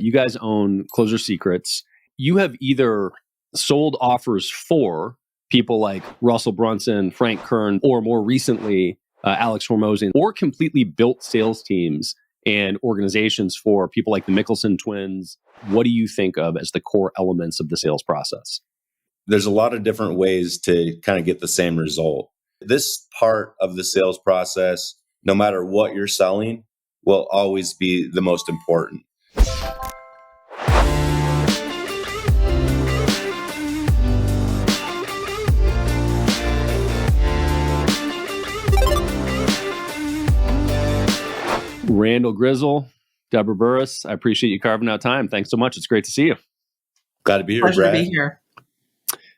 You guys own Closer Secrets. You have either sold offers for people like Russell Brunson, Frank Kern, or more recently, Alex Hormozian, or completely built sales teams and organizations for people like the Mikkelsen twins. What do you think of as the core elements of the sales process? There's a lot of different ways to kind of get the same result. This part of the sales process, no matter what you're selling, will always be the most important. Randall Grizzle, Deborah Burris, I appreciate you carving out time. Thanks so much. It's great to see you. Glad to be here, Pleasure Brad. to be here.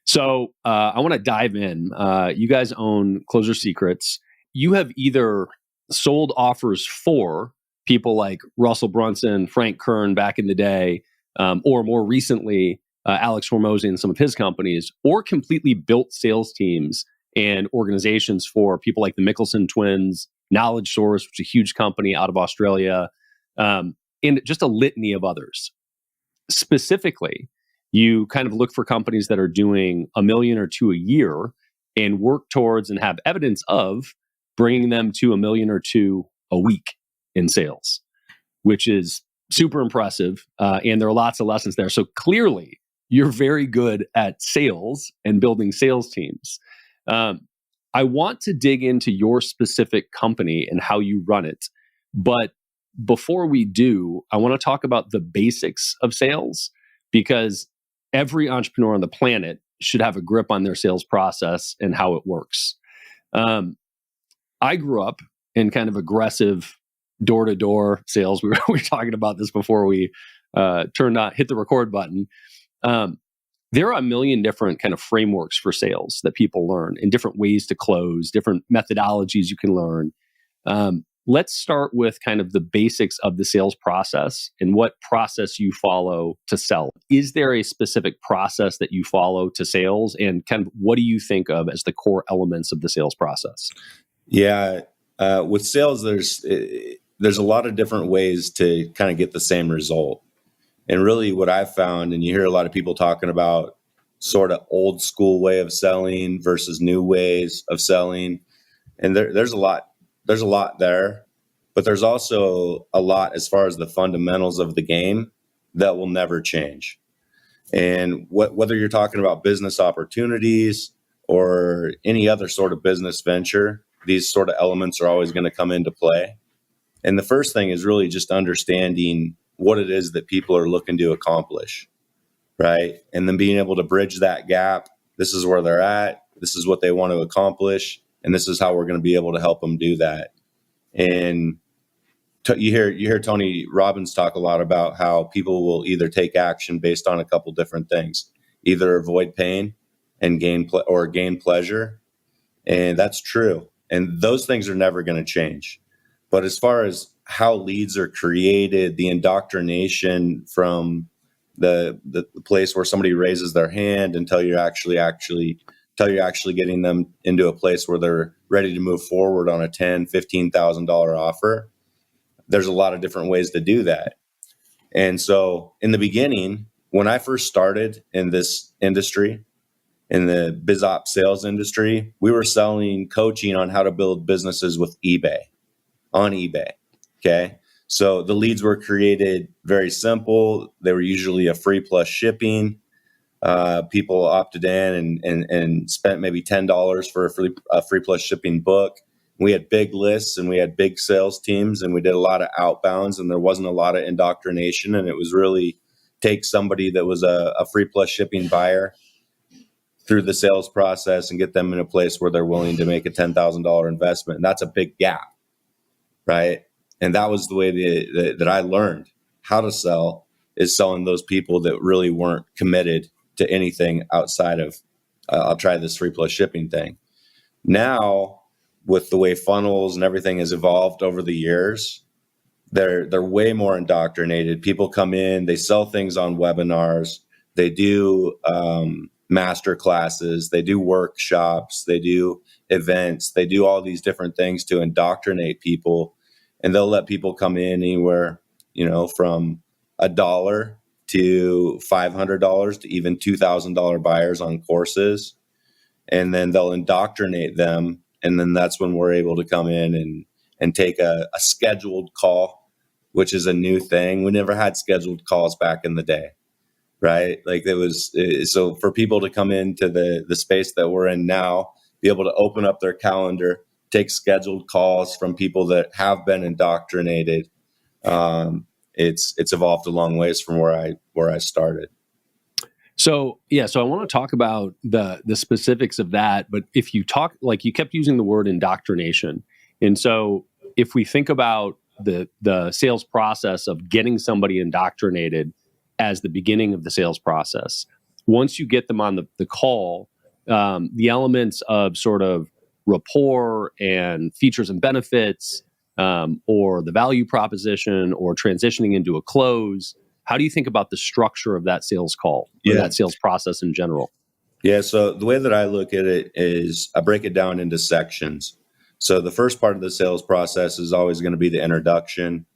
So I want to dive in. You guys own Closer Secrets. You have either sold offers for people like Russell Brunson, Frank Kern back in the day, or more recently, Alex Hormozian and some of his companies, or completely built sales teams and organizations for people like the Mikkelsen twins, Knowledge Source, which is a huge company out of Australia, and just a litany of others. Specifically, you kind of look for companies that are doing $1 million or $2 million a year and work towards and have evidence of bringing them to $1 million or $2 million a week in sales, which is super impressive. And there are lots of lessons there. So clearly, you're very good at sales and building sales teams. I want to dig into your specific company and how you run it. But before we do, I want to talk about the basics of sales, because every entrepreneur on the planet should have a grip on their sales process and how it works. I grew up in kind of aggressive door-to-door sales. We were talking about this before we hit the record button. There are a million different kind of frameworks for sales that people learn, and different ways to close, different methodologies you can learn. Let's start with kind of the basics of the sales process and what process you follow to sell. Is there a specific process that you follow to sales, and kind of what do you think of as the core elements of the sales process? Yeah, with sales, there's a lot of different ways to kind of get the same result. And really what I've found, and you hear a lot of people talking about sort of old school way of selling versus new ways of selling. And there's a lot there, but there's also a lot as far as the fundamentals of the game that will never change. And whether you're talking about business opportunities or any other sort of business venture, these sort of elements are always going to come into play. And the first thing is really just understanding what it is that people are looking to accomplish, right? And then being able to bridge that gap. This is where they're at. This is what they want to accomplish. And this is how we're going to be able to help them do that. And you hear Tony Robbins talk a lot about how people will either take action based on a couple different things, either avoid pain and gain pleasure. And that's true. And those things are never going to change. But as far as how leads are created, the indoctrination from the place where somebody raises their hand until you're actually getting them into a place where they're ready to move forward on a $10,000, $15,000 offer, there's a lot of different ways to do that. And so in the beginning, when I first started in this industry, in the biz op sales industry, we were selling coaching on how to build businesses with on eBay. Okay. So the leads were created very simple. They were usually a free plus shipping. People opted in and spent maybe $10 for a free plus shipping book. We had big lists and we had big sales teams, and we did a lot of outbounds, and there wasn't a lot of indoctrination. And it was really take somebody that was a free plus shipping buyer through the sales process and get them in a place where they're willing to make a $10,000 investment. And that's a big gap, right? And that was the way that I learned how to sell, is selling those people that really weren't committed to anything outside of, I'll try this free plus shipping thing. Now, with the way funnels and everything has evolved over the years, they're way more indoctrinated. People come in, they sell things on webinars, they do master classes, they do workshops, they do events, they do all these different things to indoctrinate people. And they'll let people come in anywhere, from $1 to $500 to even $2,000 buyers on courses, and then they'll indoctrinate them, and then that's when we're able to come in and take a scheduled call, which is a new thing. We never had scheduled calls back in the day, right? Like it was, so for people to come into the space that we're in now, be able to open up their calendar, take scheduled calls from people that have been indoctrinated. It's evolved a long ways from where I started. So I want to talk about the specifics of that. But if you talk, like you kept using the word indoctrination, and so if we think about the sales process of getting somebody indoctrinated as the beginning of the sales process, once you get them on the call, the elements of sort of rapport and features and benefits, or the value proposition, or transitioning into a close. How do you think about the structure of that sales call or that sales process in general? Yeah. So the way that I look at it is I break it down into sections. So the first part of the sales process is always going to be the introduction.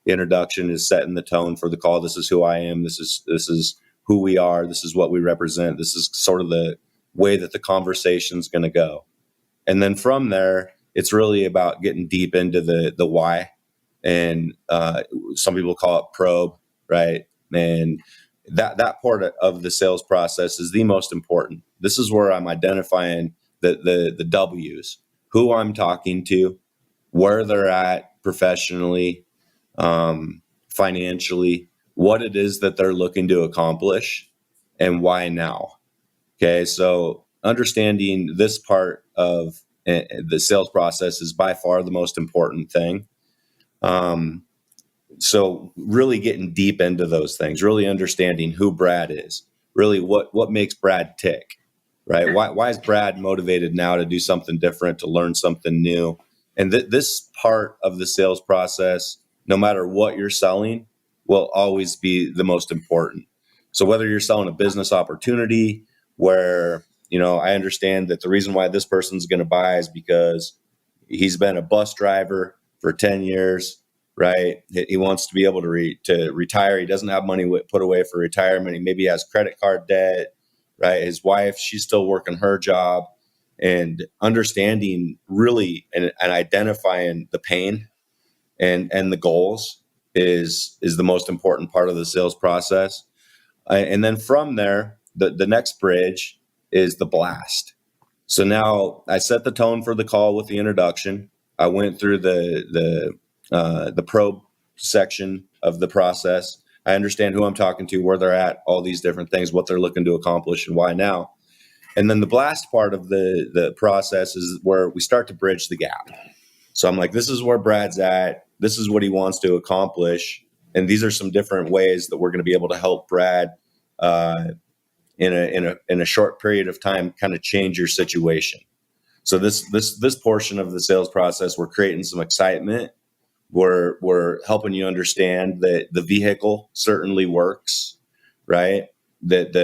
The introduction is setting the tone for the call. This is who I am. This is who we are. This is what we represent. This is sort of the way that the conversation is going to go. And then from there, it's really about getting deep into the why. And some people call it probe, right? And that part of the sales process is the most important. This is where I'm identifying the W's, who I'm talking to, where they're at professionally, financially, what it is that they're looking to accomplish, and why now. Okay, so understanding this part of the sales process is by far the most important thing. So really getting deep into those things, really understanding who Brad is, really what makes Brad tick, right? Why is Brad motivated now to do something different, to learn something new? And this part of the sales process, no matter what you're selling, will always be the most important. So whether you're selling a business opportunity where, I understand that the reason why this person's going to buy is because he's been a bus driver for 10 years, right? He wants to be able to retire. He doesn't have money put away for retirement. He maybe has credit card debt, right? His wife, she's still working her job, and understanding really and identifying the pain and the goals is the most important part of the sales process. And then from there, the next bridge is the blast. So now I set the tone for the call with the introduction. I went through the probe section of the process. I understand who I'm talking to, where they're at, all these different things, what they're looking to accomplish, and why now. And then the blast part of the process is where we start to bridge the gap. So I'm like, this is where Brad's at. This is what he wants to accomplish. And these are some different ways that we're going to be able to help Brad in a short period of time kind of change your situation. So this portion of the sales process, we're creating some excitement. We're helping you understand that the vehicle certainly works, right? That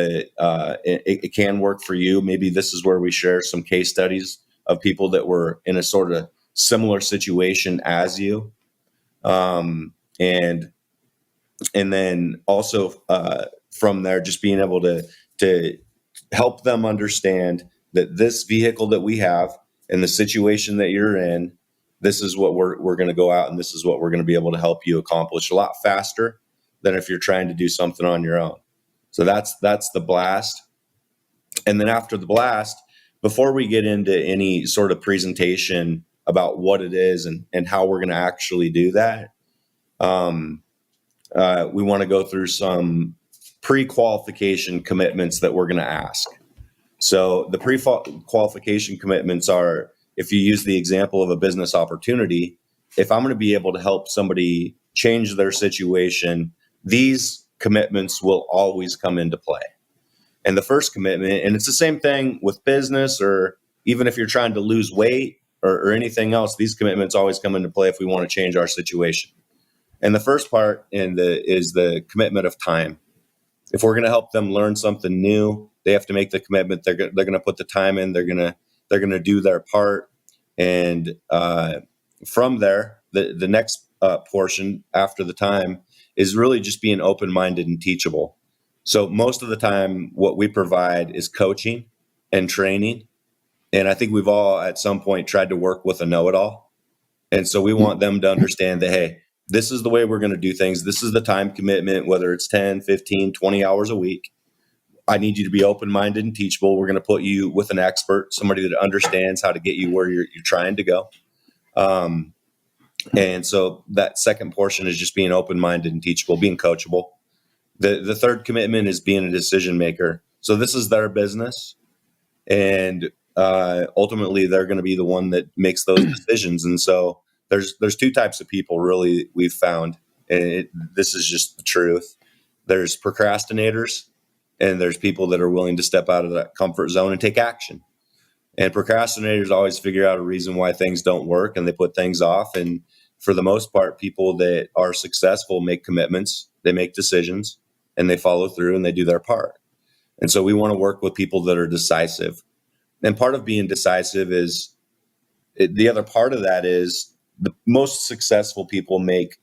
it can work for you. Maybe this is where we share some case studies of people that were in a sort of similar situation as you, and then also from there, just being able to help them understand that this vehicle that we have and the situation that you're in, this is what we're going to go out and this is what we're going to be able to help you accomplish a lot faster than if you're trying to do something on your own. So that's the blast. And then after the blast, before we get into any sort of presentation about what it is and how we're going to actually do that, we want to go through some pre-qualification commitments that we're going to ask. So the pre-qualification commitments are, if you use the example of a business opportunity, if I'm going to be able to help somebody change their situation, these commitments will always come into play. And the first commitment, and it's the same thing with business, or even if you're trying to lose weight or anything else, these commitments always come into play if we want to change our situation. And the first part is the commitment of time. If we're going to help them learn something new, they have to make the commitment. They're going to put the time in. They're going to do their part. And from there, the next portion after the time is really just being open-minded and teachable. So most of the time, what we provide is coaching and training. And I think we've all at some point tried to work with a know-it-all. And so we want them to understand that, hey, this is the way we're going to do things. This is the time commitment, whether it's 10, 15, 20 hours a week. I need you to be open-minded and teachable. We're going to put you with an expert, somebody that understands how to get you where you're trying to go. And so that second portion is just being open-minded and teachable, being coachable. The third commitment is being a decision maker. So this is their business, and ultimately they're going to be the one that makes those decisions. And so there's two types of people really we've found, and this is just the truth. There's procrastinators, and there's people that are willing to step out of that comfort zone and take action. And procrastinators always figure out a reason why things don't work, and they put things off. And for the most part, people that are successful make commitments, they make decisions, and they follow through and they do their part. And so we want to work with people that are decisive. And part of being decisive is the other part of that is the most successful people make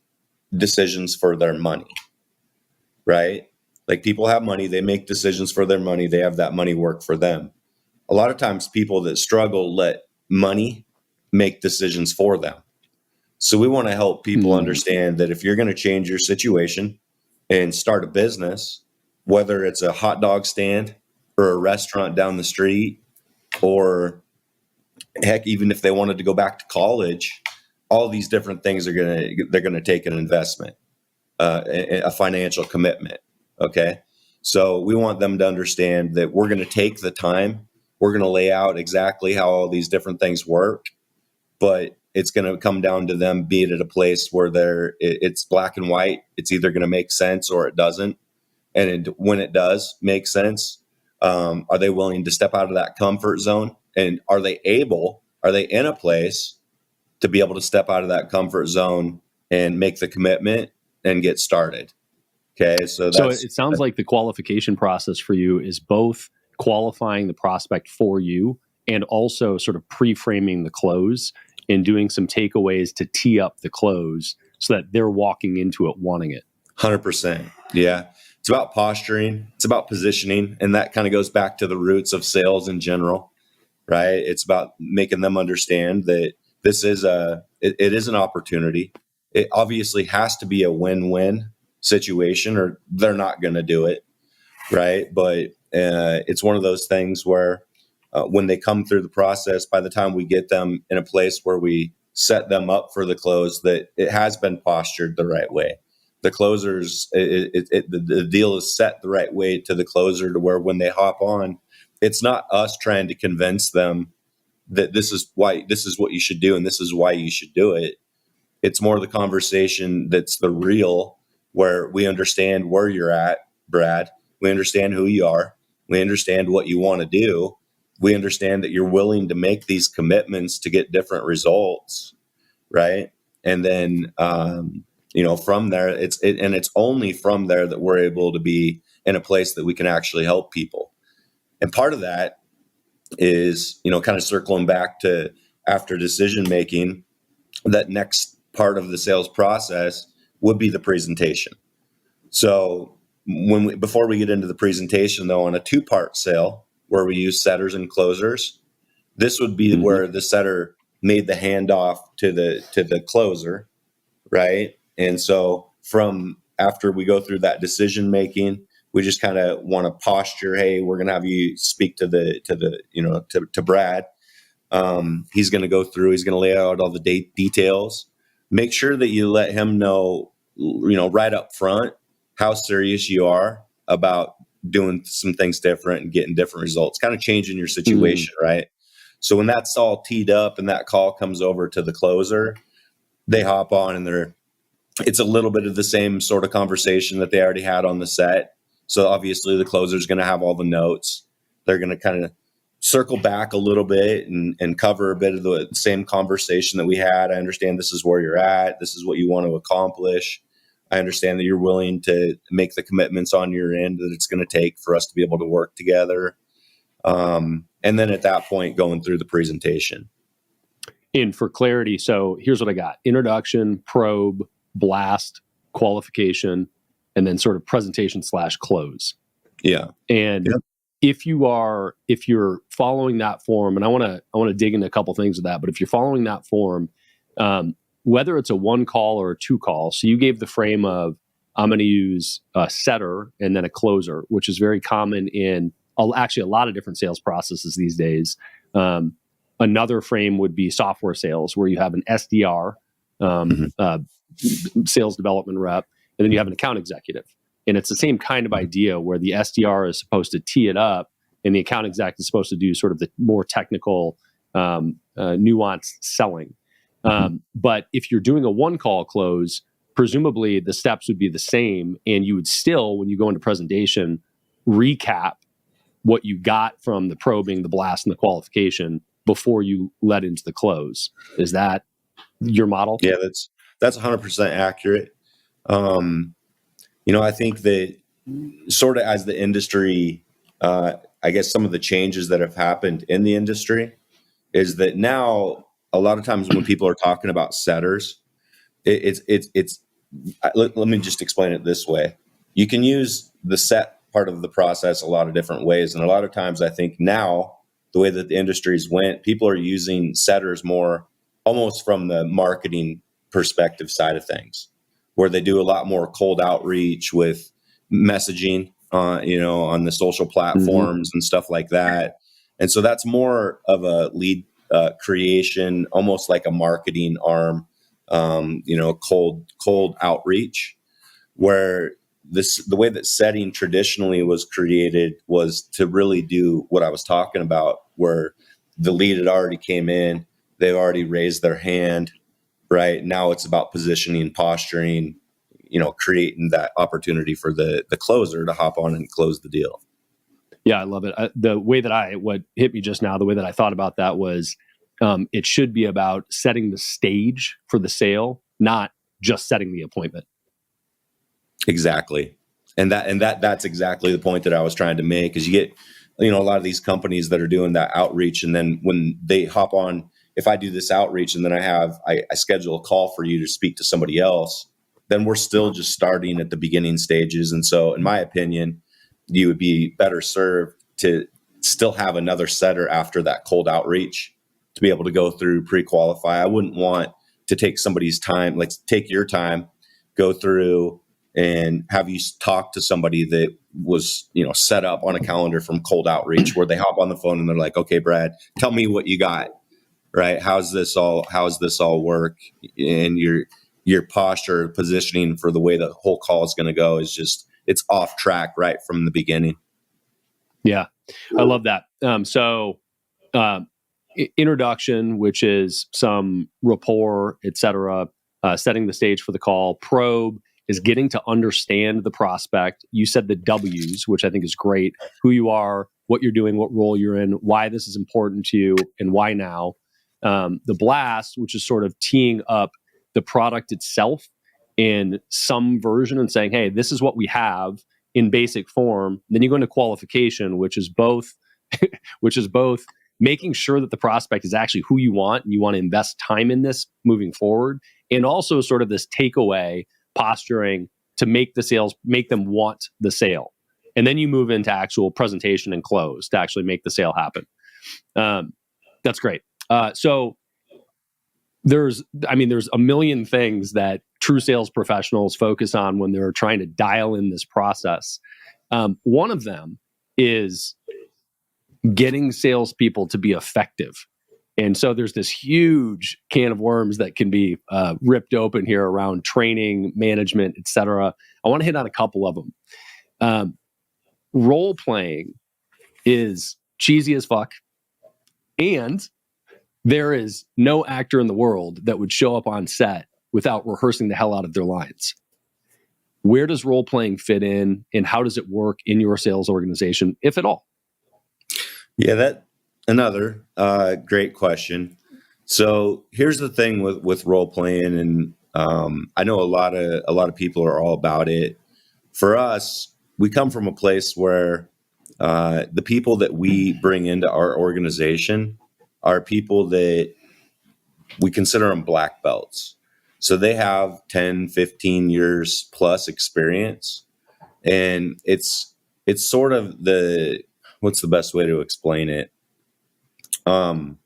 decisions for their money, right? Like people have money, they make decisions for their money, they have that money work for them. A lot of times people that struggle let money make decisions for them. So we want to help people understand that if you're going to change your situation and start a business, whether it's a hot dog stand or a restaurant down the street, or heck, even if they wanted to go back to college, all these different things they're going to take an investment, a financial commitment. Okay. So we want them to understand that we're going to take the time, we're going to lay out exactly how all these different things work, but it's going to come down to them being at a place where it's black and white. It's either going to make sense or it doesn't. And when it does make sense, are they willing to step out of that comfort zone? And are they in a place to be able to step out of that comfort zone and make the commitment and get started? Okay. So it sounds like the qualification process for you is both qualifying the prospect for you and also sort of pre-framing the close and doing some takeaways to tee up the close so that they're walking into it wanting it. 100%. Yeah. It's about posturing. It's about positioning. And that kind of goes back to the roots of sales in general, right? It's about making them understand that this is it is an opportunity. It obviously has to be a win-win situation or they're not going to do it, right? But it's one of those things where when they come through the process, by the time we get them in a place where we set them up for the close, that it has been postured the right way. The closers, the deal is set the right way to the closer to where when they hop on, it's not us trying to convince them that this is what you should do and this is why you should do it. It's more the conversation that's the real, where we understand where you're at, Brad. We understand who you are. We understand what you want to do. We understand that you're willing to make these commitments to get different results, right? And then, from there, it's only from there that we're able to be in a place that we can actually help people. And part of that is, kind of circling back to after decision making, that next part of the sales process would be the presentation. So before we get into the presentation, though, on a 2-part sale where we use setters and closers, this would be where the setter made the handoff to the closer, right? And so from after we go through that decision making, we just kind of want to posture, hey, we're going to have you speak to Brad. He's going to go through, he's going to lay out all the details. Make sure that you let him know, right up front how serious you are about doing some things different and getting different results, kind of changing your situation, right? So when that's all teed up and that call comes over to the closer, they hop on and it's a little bit of the same sort of conversation that they already had on the set. So obviously the closer is going to have all the notes. They're going to kind of circle back a little bit and cover a bit of the same conversation that we had. I understand this is where you're at. This is what you want to accomplish. I understand that you're willing to make the commitments on your end that it's going to take for us to be able to work together. And then at that point, going through the presentation. And for clarity, so here's what I got: introduction, probe, blast, qualification, and then sort of presentation / close. Yeah. And if you're following that form, and I want to dig into a couple things of that, but if you're following that form, whether it's a 1 call or a 2 call, so you gave the frame of, I'm going to use a setter and then a closer, which is very common in actually a lot of different sales processes these days. Another frame would be software sales, where you have an SDR, sales development rep, and then you have an account executive. And it's the same kind of idea, where the SDR is supposed to tee it up and the account exec is supposed to do sort of the more technical, nuanced selling. But if you're doing a 1 call close, presumably the steps would be the same, and you would still, when you go into presentation, recap what you got from the probing, the blast, and the qualification before you led into the close. Is that your model? Yeah, that's 100% accurate. I think that sort of as the industry, I guess some of the changes that have happened in the industry is that now a lot of times when people are talking about setters, let me just explain it this way. You can use the set part of the process a lot of different ways. And a lot of times I think now the way that the industries went, people are using setters more almost from the marketing perspective side of things, where they do a lot more cold outreach with messaging, on the social platforms and stuff like that. And so that's more of a lead creation, almost like a marketing arm, cold outreach, where the way that setting traditionally was created was to really do what I was talking about, where the lead had already came in, they've already raised their hand, right? Now it's about positioning, posturing, creating that opportunity for the closer to hop on and close the deal. Yeah, I love it. What hit me just now, the way that I thought about that was, it should be about setting the stage for the sale, not just setting the appointment. Exactly. And that's exactly the point that I was trying to make, is you get, a lot of these companies that are doing that outreach. And then when they hop on, if I do this outreach and then I schedule a call for you to speak to somebody else, then we're still just starting at the beginning stages. And so in my opinion, you would be better served to still have another setter after that cold outreach to be able to go through, pre-qualify. I wouldn't want to take somebody's time, like take your time, go through and have you talk to somebody that was, set up on a calendar from cold outreach, where they hop on the phone and they're like, okay, Brad, tell me what you got, right? How's this all work? And your posture, positioning for the way the whole call is going to go is just, it's off track right from the beginning. Yeah, I love that. Introduction, which is some rapport, et cetera, setting the stage for the call. Probe is getting to understand the prospect. You said the W's, which I think is great. Who you are, what you're doing, what role you're in, why this is important to you, and why now. The blast, which is sort of teeing up the product itself in some version and saying, hey, this is what we have in basic form. Then you go into qualification, which is both making sure that the prospect is actually who you want, and you want to invest time in this moving forward, and also sort of this takeaway posturing to make them want the sale. And then you move into actual presentation and close to actually make the sale happen. That's great. So there's a million things that true sales professionals focus on when they're trying to dial in this process. One of them is getting salespeople to be effective. And so there's this huge can of worms that can be ripped open here around training, management, et cetera. I want to hit on a couple of them. Role playing is cheesy as fuck. And there is no actor in the world that would show up on set without rehearsing the hell out of their lines. Where does role playing fit in, and how does it work in your sales organization, if at all? Yeah, another great question. So here's the thing with role playing, and I know a lot of people are all about it. For us, we come from a place where the people that we bring into our organization are people that we consider them black belts. So they have 10, 15 years plus experience. And it's sort of what's the best way to explain it? Well,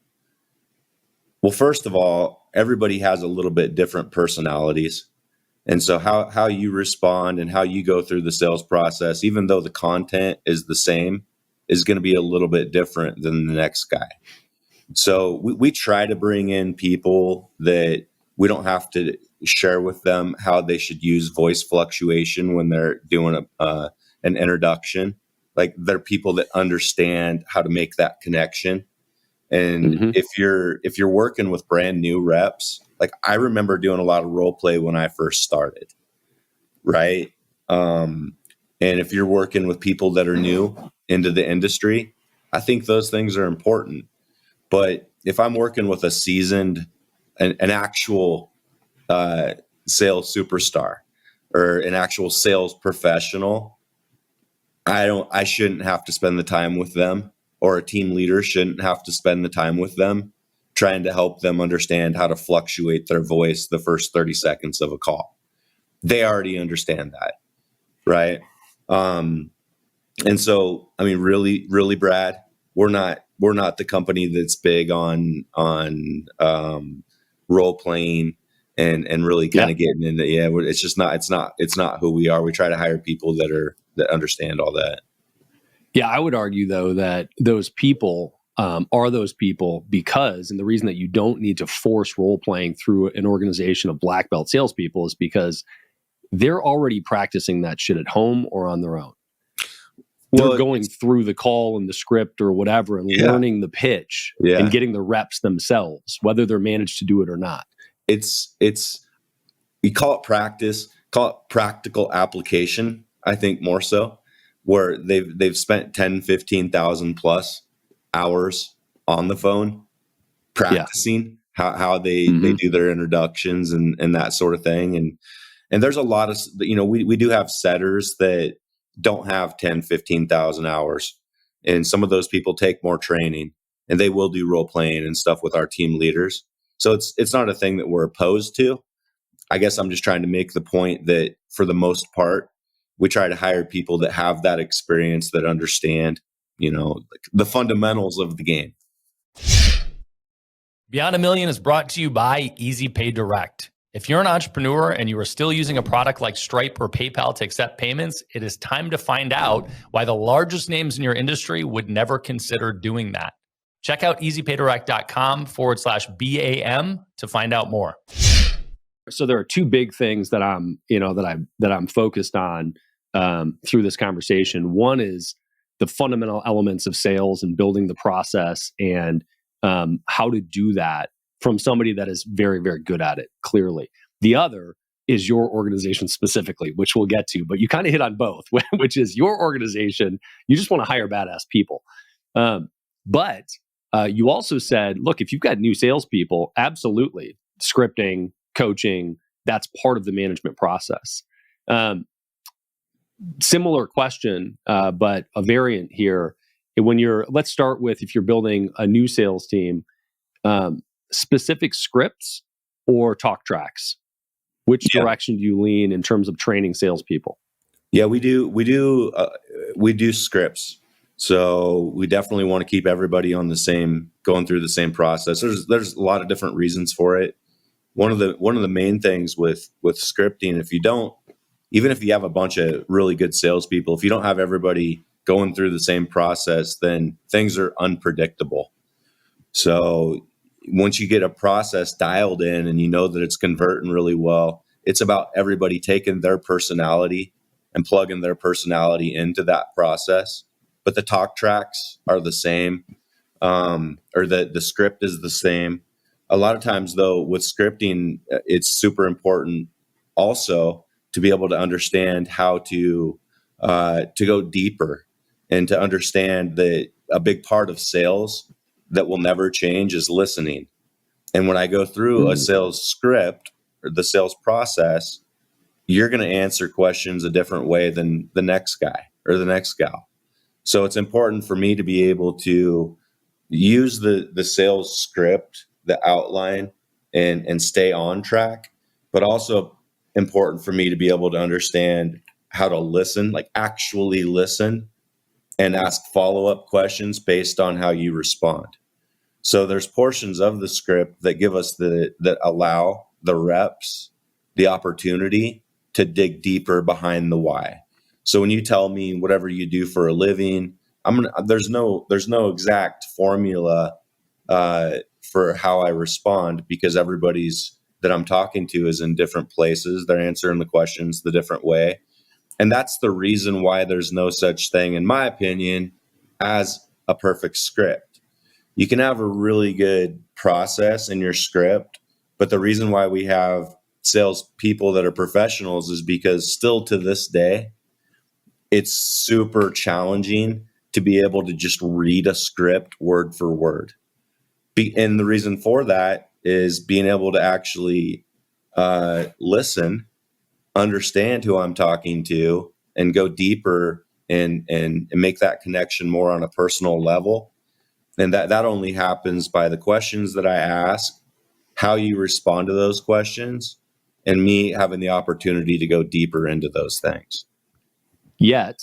first of all, everybody has a little bit different personalities. And so how you respond and how you go through the sales process, even though the content is the same, is going to be a little bit different than the next guy. So we try to bring in people that we don't have to share with them how they should use voice fluctuation when they're doing an introduction. Like, they're people that understand how to make that connection. And if you're working with brand new reps, like, I remember doing a lot of role play when I first started, right? And if you're working with people that are new into the industry, I think those things are important. But if I'm working with a seasoned, an actual sales superstar or an actual sales professional, I shouldn't have to spend the time with them, or a team leader shouldn't have to spend the time with them trying to help them understand how to fluctuate their voice the first 30 seconds of a call. They already understand that, right? And so, I mean, really, really, Brad, we're not the company that's big on role playing and really kind of getting into, it's not who we are. We try to hire people that understand all that. Yeah, I would argue, though, that those people are those people because, and the reason that you don't need to force role playing through an organization of black belt salespeople is because they're already practicing that shit at home or on their own. They're going through the call and the script or whatever and learning the pitch and getting the reps themselves, whether they're managed to do it or not. It's we call it practice, call it practical application, I think, more so, where they've spent 10, 15,000 plus hours on the phone practicing how they do their introductions and that sort of thing. And there's a lot of, we do have setters that don't have 10, 15,000 hours. And some of those people take more training, and they will do role playing and stuff with our team leaders. So it's not a thing that we're opposed to. I guess I'm just trying to make the point that for the most part, we try to hire people that have that experience, that understand, the fundamentals of the game. Beyond a Million is brought to you by Easy Pay Direct. If you're an entrepreneur and you are still using a product like Stripe or PayPal to accept payments, it is time to find out why the largest names in your industry would never consider doing that. Check out easypaydirect.com/BAM to find out more. So there are two big things that I'm focused on through this conversation. One is the fundamental elements of sales and building the process and how to do that from somebody that is very, very good at it, clearly. The other is your organization specifically, which we'll get to, but you kind of hit on both, which is your organization. You just want to hire badass people. But you also said, look, if you've got new salespeople, absolutely, scripting, coaching, that's part of the management process. Similar question, but a variant here. Let's start with, if you're building a new sales team, specific scripts or talk tracks? Which direction do you lean in terms of training salespeople? Yeah, we do scripts. So we definitely want to keep everybody going through the same process. There's a lot of different reasons for it. One of the main things with scripting, even if you have a bunch of really good salespeople, if you don't have everybody going through the same process, then things are unpredictable. So once you get a process dialed in and you know that it's converting really well, it's about everybody taking their personality and plugging their personality into that process. But the talk tracks are the same, or the script is the same. A lot of times, though, with scripting, it's super important also to be able to understand how to go deeper and to understand that a big part of sales that will never change is listening. And when I go through a sales script or the sales process, you're going to answer questions a different way than the next guy or the next gal. So it's important for me to be able to use the sales script, the outline, and stay on track. but also important for me to be able to understand how to listen, like actually listen, and ask follow-up questions based on how you respond. So there's portions of the script that give us that allow the reps the opportunity to dig deeper behind the why. So when you tell me whatever you do for a living, there's no exact formula for how I respond, because everybody's that I'm talking to is in different places. They're answering the questions the different way. And that's the reason why there's no such thing, in my opinion, as a perfect script. You can have a really good process in your script, but the reason why we have salespeople that are professionals is because still to this day, it's super challenging to be able to just read a script word for word. And the reason for that is being able to actually listen, understand who I'm talking to, and go deeper and make that connection more on a personal level. And that only happens by the questions that I ask, how you respond to those questions, and me having the opportunity to go deeper into those things. Yet,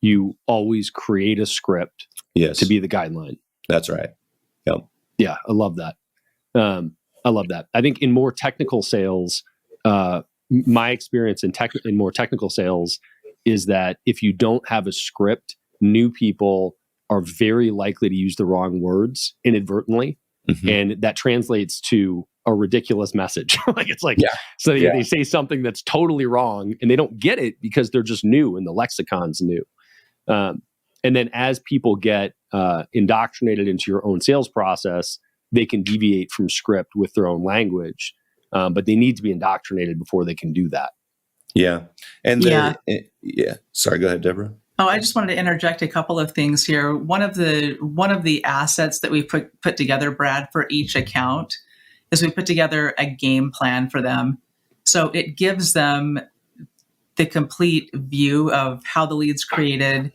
you always create a script Yes, to be the guideline. That's right. Yep. Yeah, I love that. I love that. I think in more technical sales, my experience in more technical sales is that if you don't have a script, new people are very likely to use the wrong words inadvertently. Mm-hmm. And that translates to a ridiculous message. They say something that's totally wrong and they don't get it because they're just new and the lexicon's new. And then as people get indoctrinated into your own sales process, they can deviate from script with their own language, but they need to be indoctrinated before they can do that. Yeah. And sorry, go ahead, Deborah. Oh, I just wanted to interject a couple of things here. One of the assets that we put together, Brad, for each account is we put together a game plan for them. So it gives them the complete view of how the lead's created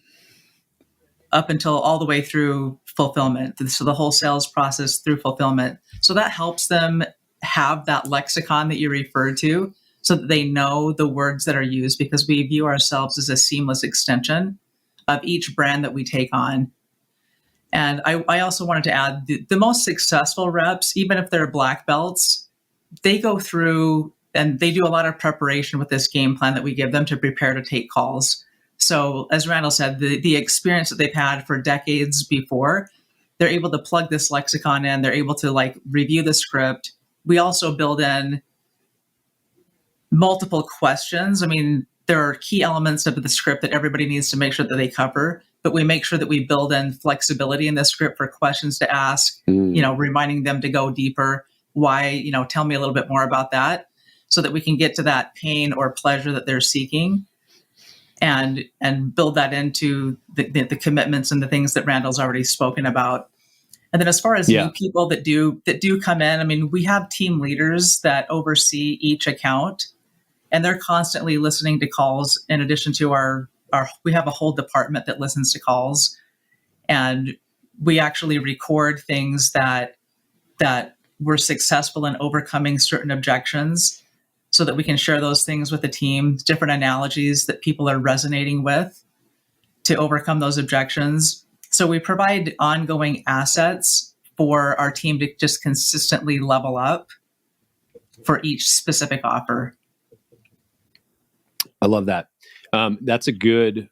up until all the way through fulfillment. So the whole sales process through fulfillment. So that helps them have that lexicon that you referred to so that they know the words that are used, because we view ourselves as a seamless extension of each brand that we take on. And I also wanted to add the most successful reps, even if they're black belts, they go through and they do a lot of preparation with this game plan that we give them to prepare to take calls. So as Randall said, the experience that they've had for decades before, they're able to plug this lexicon in. They're able to review the script. We also build in multiple questions. I mean, there are key elements of the script that everybody needs to make sure that they cover, but we make sure that we build in flexibility in the script for questions to ask, reminding them to go deeper. Why, tell me a little bit more about that, so that we can get to that pain or pleasure that they're seeking. And build that into the commitments and the things that Randall's already spoken about. And then as far as new people that do come in, I mean, we have team leaders that oversee each account, and they're constantly listening to calls. In addition to we have a whole department that listens to calls, and we actually record things that were successful in overcoming certain objections, so that we can share those things with the team, different analogies that people are resonating with to overcome those objections. So we provide ongoing assets for our team to just consistently level up for each specific offer. I love that. That's a good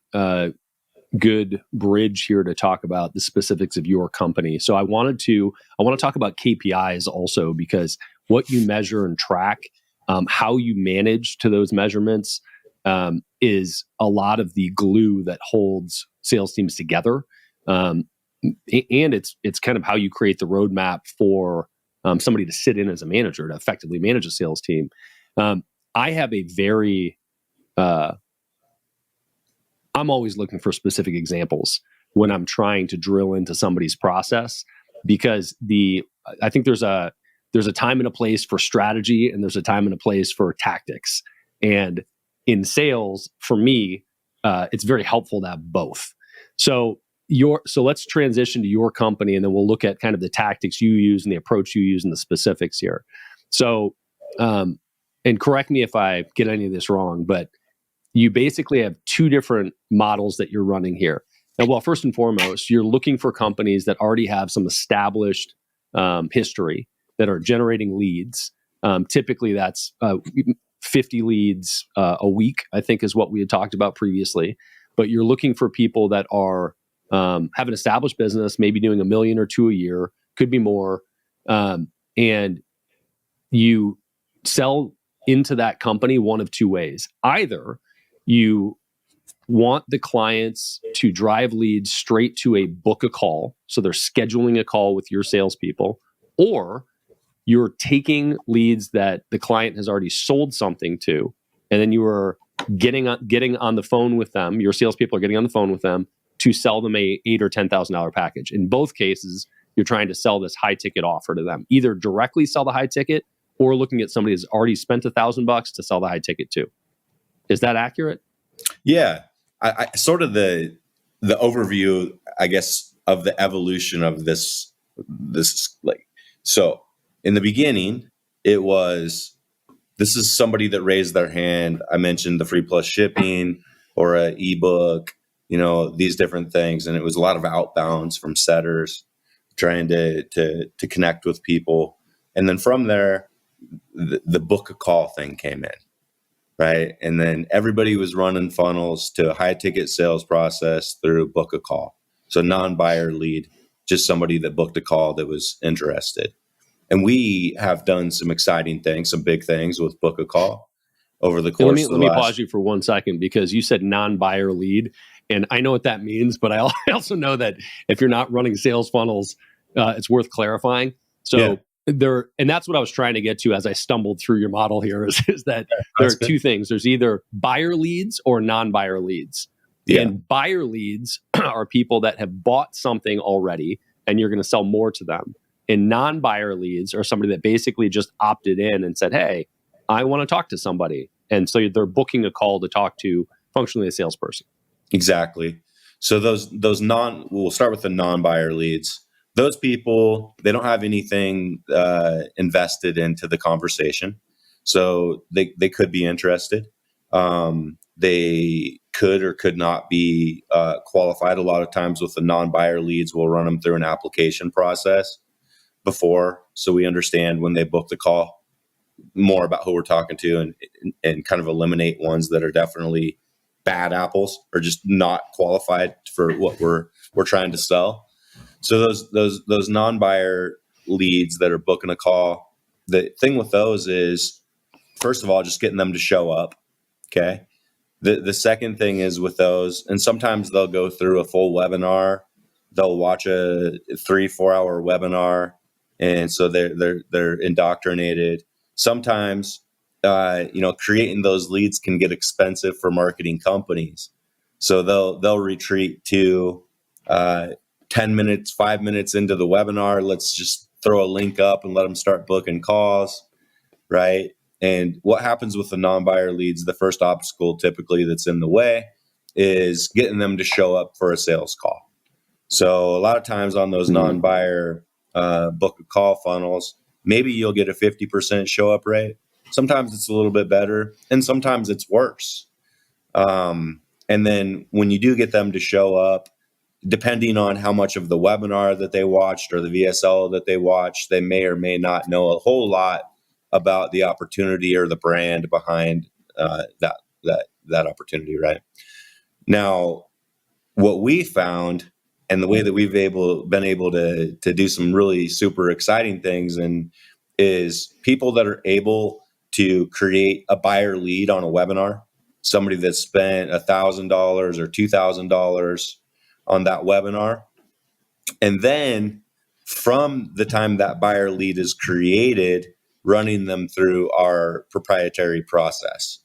bridge here to talk about the specifics of your company. So I want to talk about KPIs also, because what you measure and track, how you manage to those measurements is a lot of the glue that holds sales teams together. And it's kind of how you create the roadmap for somebody to sit in as a manager to effectively manage a sales team. I have a very, I'm always looking for specific examples when I'm trying to drill into somebody's process, because I think there's a time and a place for strategy, and there's a time and a place for tactics. And in sales, for me, it's very helpful to have both. So let's transition to your company, and then we'll look at kind of the tactics you use and the approach you use and the specifics here. So and correct me if I get any of this wrong, but you basically have two different models that you're running here. Now, well, first and foremost, you're looking for companies that already have some established history that are generating leads. Typically, that's 50 leads a week, I think is what we had talked about previously. But you're looking for people that are have an established business, maybe doing $1 million or $2 million a year, could be more, and you sell into that company one of two ways. Either you want the clients to drive leads straight to a book a call, so they're scheduling a call with your salespeople, or you're taking leads that the client has already sold something to, and then you are getting on the phone with them. Your salespeople are getting on the phone with them to sell them a $8,000 or $10,000 package. In both cases, you're trying to sell this high ticket offer to them. Either directly sell the high ticket, or looking at somebody who's already spent $1,000 to sell the high ticket too. Is that accurate? Yeah, I sort of the overview, I guess, of the evolution of this like, so in the beginning, it was, this is somebody that raised their hand. I mentioned the free plus shipping or an ebook, these different things. And it was a lot of outbounds from setters trying to connect with people. And then from there, the book a call thing came in, right? And then everybody was running funnels to a high ticket sales process through book a call. So non-buyer lead, just somebody that booked a call that was interested. And we have done some exciting things, some big things with book a call over the course. Let me pause you for 1 second, because you said non-buyer lead, and I know what that means, but I also know that if you're not running sales funnels, it's worth clarifying. So and that's what I was trying to get to as I stumbled through your model here, is that there are two things. There's either buyer leads or non-buyer leads. Yeah. And buyer leads are people that have bought something already, and you're going to sell more to them. And non-buyer leads are somebody that basically just opted in and said, hey, I want to talk to somebody. And so they're booking a call to talk to functionally a salesperson. Exactly. So we'll start with the non-buyer leads. Those people, they don't have anything invested into the conversation. So they could be interested. They could or could not be qualified. A lot of times with the non-buyer leads, we'll run them through an application process before, so we understand when they book the call more about who we're talking to, and kind of eliminate ones that are definitely bad apples or just not qualified for what we're trying to sell. So those non-buyer leads that are booking a call, the thing with those is, first of all, just getting them to show up. Okay. The second thing is with those, and sometimes they'll go through a full webinar. They'll watch a 3-4 hour webinar. And so they're indoctrinated. Sometimes, creating those leads can get expensive for marketing companies. So they'll retreat to 10 minutes, 5 minutes into the webinar. Let's just throw a link up and let them start booking calls, right? And what happens with the non-buyer leads, the first obstacle typically that's in the way is getting them to show up for a sales call. So a lot of times on those non-buyer book a call funnels, maybe you'll get a 50% show up rate. Sometimes it's a little bit better, and sometimes it's worse. And then when you do get them to show up, depending on how much of the webinar that they watched or the VSL that they watched, they may or may not know a whole lot about the opportunity or the brand behind that opportunity, right? Now, what we found, and the way that we've been able to do some really super exciting things, and is people that are able to create a buyer lead on a webinar, somebody that spent $1,000 or $2,000 on that webinar. And then from the time that buyer lead is created, running them through our proprietary process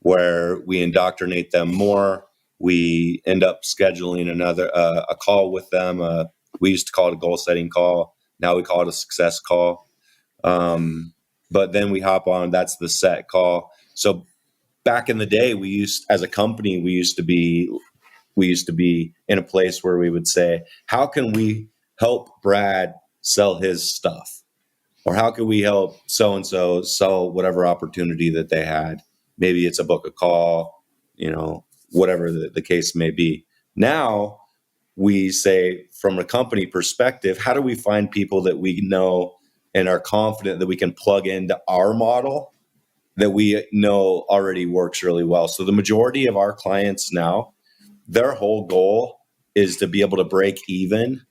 where we indoctrinate them more. We end up scheduling a call with them. We used to call it a goal setting call. Now we call it a success call. But then we hop on, that's the set call. So back in the day, as a company, we used to be in a place where we would say, how can we help Brad sell his stuff? Or how can we help so-and-so sell whatever opportunity that they had? Maybe it's a book a call, whatever the case may be. Now we say, from a company perspective, how do we find people that we know and are confident that we can plug into our model that we know already works really well? So the majority of our clients now, their whole goal is to be able to break even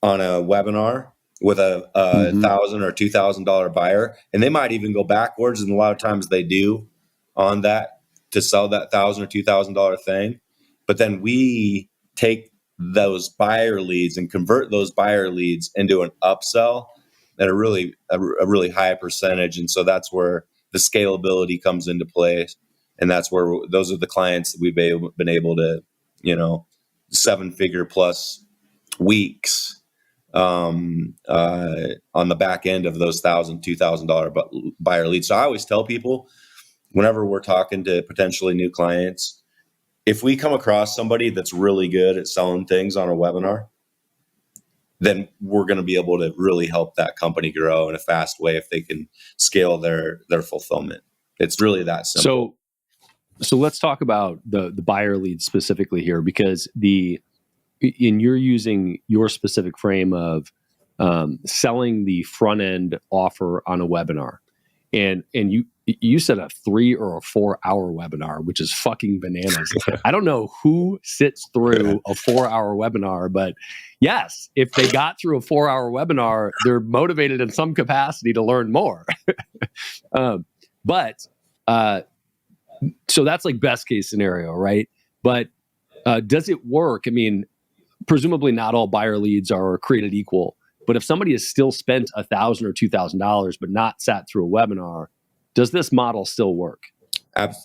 on a webinar with a $1,000 or $2,000 buyer, and they might even go backwards, and a lot of times they do on that to sell that $1,000 or $2,000 thing. But then we take those buyer leads and convert those buyer leads into an upsell at a really high percentage, and so that's where the scalability comes into play, and that's where those are the clients that we've been able to, 7-figure plus weeks on the back end of those $1,000, $2,000 buyer leads. So I always tell people, whenever we're talking to potentially new clients, if we come across somebody that's really good at selling things on a webinar, then we're going to be able to really help that company grow in a fast way if they can scale their fulfillment. It's really that simple. So let's talk about the buyer lead specifically here, because you're using your specific frame of selling the front end offer on a webinar, and you said a 3 or a 4 hour webinar, which is fucking bananas. I don't know who sits through a 4 hour webinar, but yes, if they got through a 4 hour webinar, they're motivated in some capacity to learn more. So that's like best case scenario, right? But does it work? I mean, presumably not all buyer leads are created equal, but if somebody has still spent $1,000 or $2,000 but not sat through a webinar, does this model still work?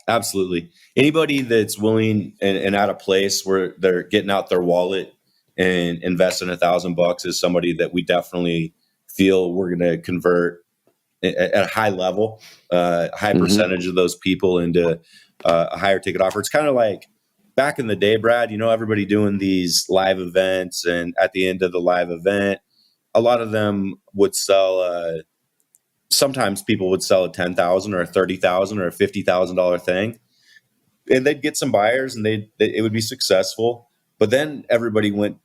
Absolutely. Anybody that's willing and at a place where they're getting out their wallet and investing $1,000 is somebody that we definitely feel we're going to convert at a high level, high percentage of those people into a higher ticket offer. It's kind of like back in the day, Brad, everybody doing these live events, and at the end of the live event, a lot of them would sell, sometimes people would sell a $10,000 or a $30,000 or a $50,000 thing, and they'd get some buyers and it would be successful. But then everybody went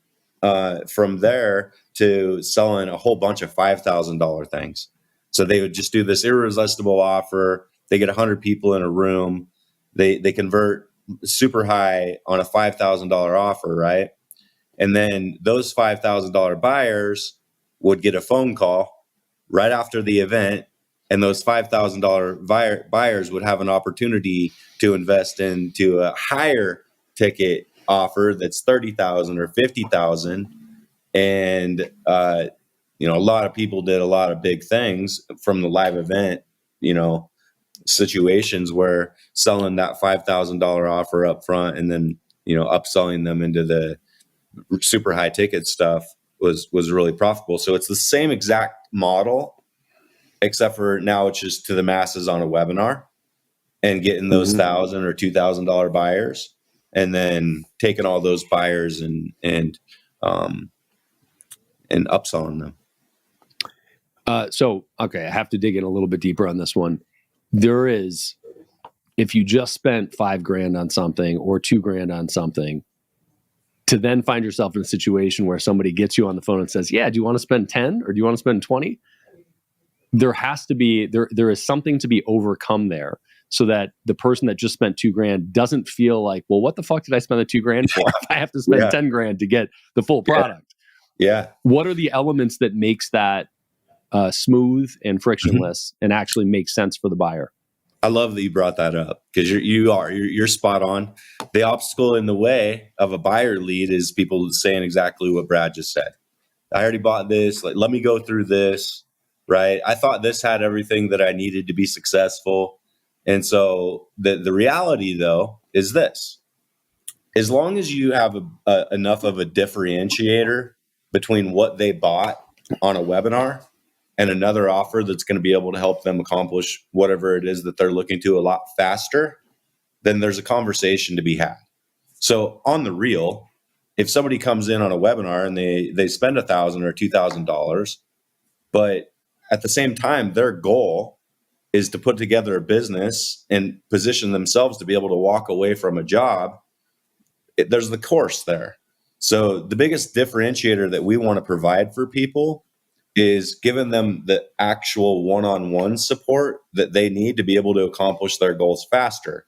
from there to selling a whole bunch of $5,000 things. So they would just do this irresistible offer. They get 100 people in a room. They convert super high on a $5,000 offer, right? And then those $5,000 buyers would get a phone call right after the event, and those $5,000 buyers would have an opportunity to invest into a higher ticket offer that's $30,000 or $50,000. And a lot of people did a lot of big things from the live event, situations where selling that $5,000 offer up front and then, upselling them into the super high ticket stuff was really profitable. So it's the same exact model, except for now it's just to the masses on a webinar and getting those $1,000 or $2,000 buyers, and then taking all those buyers and upselling them. Okay, I have to dig in a little bit deeper on this one. There is, if you just spent $5,000 on something or $2,000 on something, to then find yourself in a situation where somebody gets you on the phone and says, "Yeah, do you want to spend 10 or do you want to spend 20?" There has to be, there is something to be overcome there, so that the person that just spent $2,000 doesn't feel like, well, what the fuck did I spend the $2,000 for if I have to spend $10,000 to get the full product? Yeah. What are the elements that makes that smooth and frictionless and actually makes sense for the buyer? I love that you brought that up, because you're spot on. The obstacle in the way of a buyer lead is people saying exactly what Brad just said. I already bought this. Like, let me go through this, right? I thought this had everything that I needed to be successful. And so the reality, though, is this: as long as you have enough of a differentiator between what they bought on a webinar and another offer that's going to be able to help them accomplish whatever it is that they're looking to a lot faster, then there's a conversation to be had. So on the real, if somebody comes in on a webinar and they spend $1,000 or $2,000, but at the same time, their goal is to put together a business and position themselves to be able to walk away from a job. There's the course there. So the biggest differentiator that we want to provide for people is giving them the actual one-on-one support that they need to be able to accomplish their goals faster.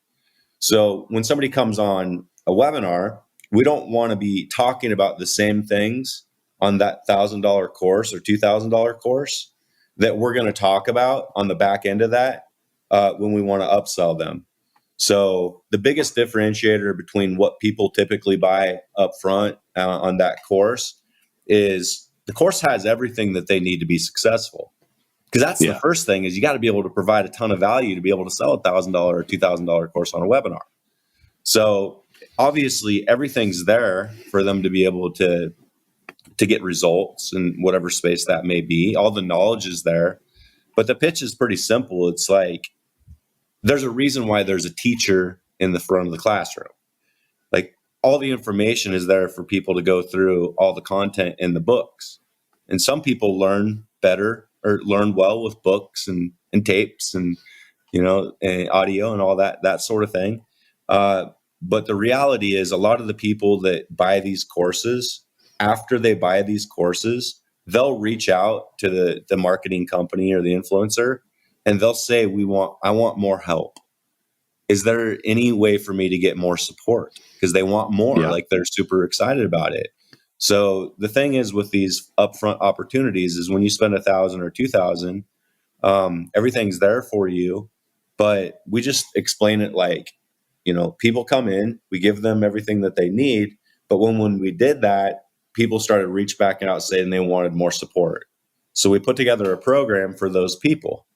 So when somebody comes on a webinar, we don't want to be talking about the same things on that $1,000 course or $2,000 course that we're going to talk about on the back end of that when we want to upsell them. So the biggest differentiator between what people typically buy up front on that course is the course has everything that they need to be successful. Because that's the first thing, is you got to be able to provide a ton of value to be able to sell a $1,000 or $2,000 course on a webinar. So obviously everything's there for them to be able to get results in whatever space that may be. All the knowledge is there, but the pitch is pretty simple. It's like, there's a reason why there's a teacher in the front of the classroom. Like, all the information is there for people to go through all the content in the books. And some people learn better or learn well with books and tapes and, and audio and all that sort of thing. But the reality is, a lot of the people that buy these courses, after they buy these courses, they'll reach out to the marketing company or the influencer, and they'll say, I want more help. Is there any way for me to get more support? Because they want more, like they're super excited about it. So the thing is with these upfront opportunities is when you spend $1,000 or $2,000, everything's there for you, but we just explain it like, people come in, we give them everything that they need. But when we did that, people started reach back out saying they wanted more support. So we put together a program for those people.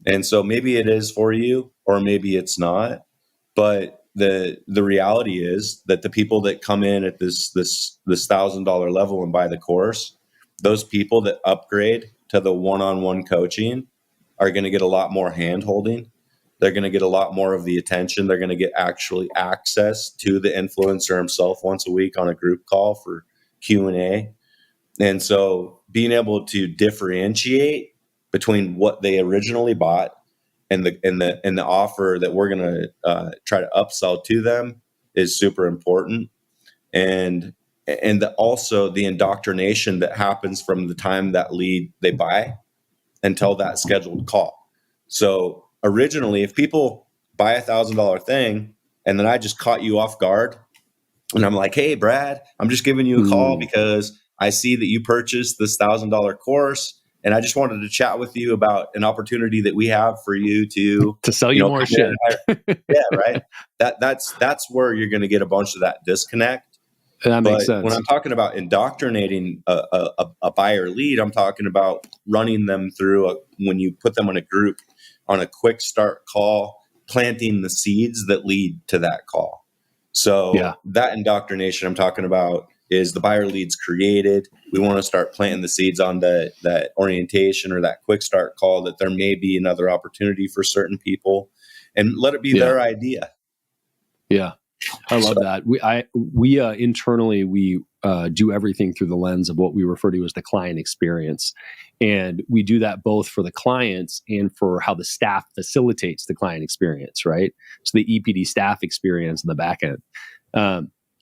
And so maybe it is for you, or maybe it's not. But the reality is that the people that come in at this $1,000 level and buy the course, those people that upgrade to the one-on-one coaching are going to get a lot more hand-holding. They're going to get a lot more of the attention. They're going to get actually access to the influencer himself once a week on a group call for Q&A. And so being able to differentiate between what they originally bought and the offer that we're going to try to upsell to them is super important. And also the indoctrination that happens from the time that lead they buy until that scheduled call. So originally, if people buy $1,000 thing and then I just caught you off guard and I'm like, hey, Brad, I'm just giving you a call because I see that you purchased this $1,000 course. And I just wanted to chat with you about an opportunity that we have for you to sell you more shit. Yeah, right. That's where you're going to get a bunch of that disconnect. That makes sense. When I'm talking about indoctrinating a buyer lead, I'm talking about running them through when you put them on a group on a quick start call, planting the seeds that lead to that call. So that indoctrination I'm talking about is the buyer leads created. We want to start planting the seeds on that orientation or that quick start call that there may be another opportunity for certain people, and let it be their idea. Yeah. I love that. We internally, we do everything through the lens of what we refer to as the client experience. And we do that both for the clients and for how the staff facilitates the client experience, right? So the EPD staff experience in the back end.